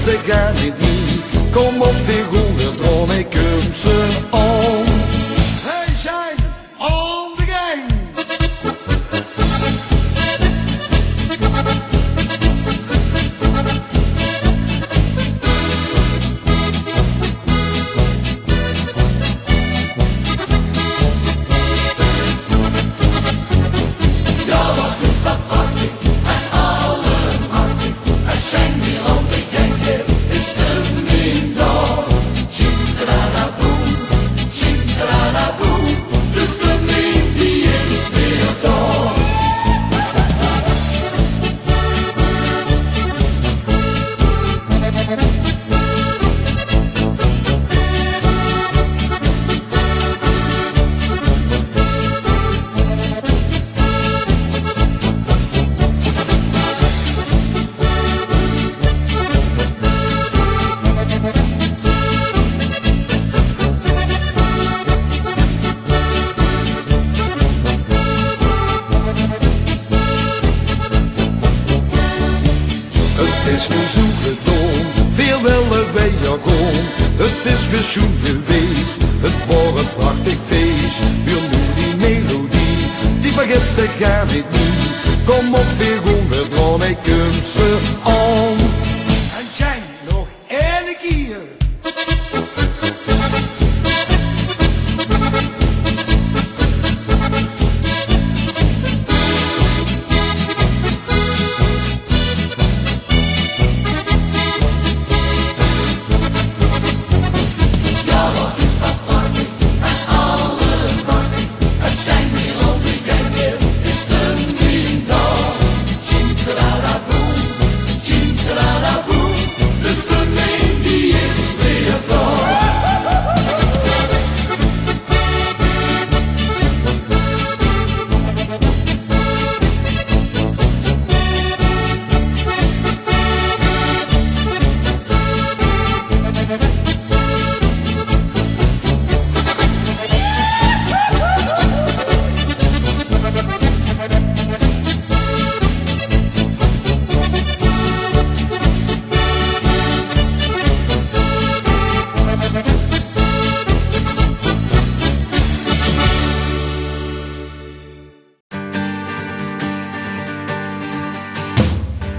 vergeet ga niet niet. Kom op weer groene droom, ik kom ze om. Hey Shine, on the gang. Het is nu zo gedaan, veel willen wij jagen. Het is weer schoen geweest, het wordt een prachtig feest. Weer nu die melodie, die vergeet ze ga niet niet. Kom op weer groene droom, ik kom ze om. En Shine, nog één keer.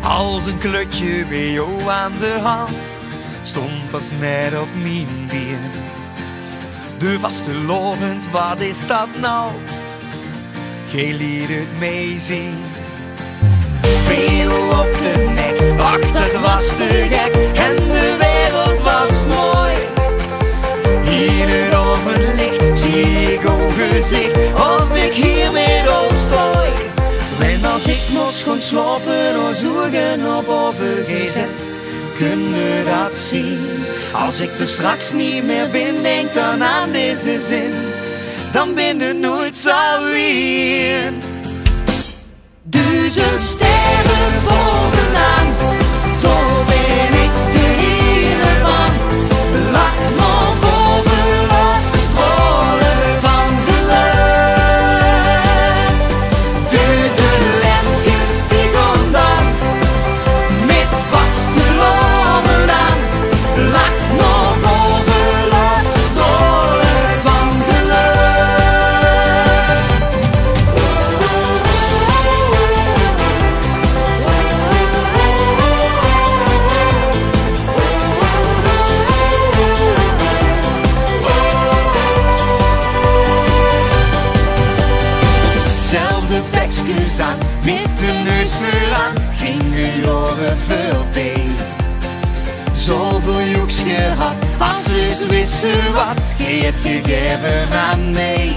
Als een klutje bij jou aan de hand, stond pas net op mijn been. De vaste lovend, wat is dat nou? Gij liet het meezien. Bij jou op de nek, ach dat was te gek. En de wereld was mooi. Hier het ovenlicht, zie ik uw gezicht. Of ik hier met opstooi. En als ik moest gaan slapen of zoeken op overgezet, kun je dat zien. Als ik er straks niet meer ben, denk dan aan deze zin. Dan ben je nooit zo alleen. 1000 sterren bovenaan, toch ben ik de ene van. Lach nog bovenop de stralen van geluk. Aan, met de neus vooraan, gingen jaren voorbij. Zoveel joeks gehad, als ze wisten wat, gij het gegeven aan mij.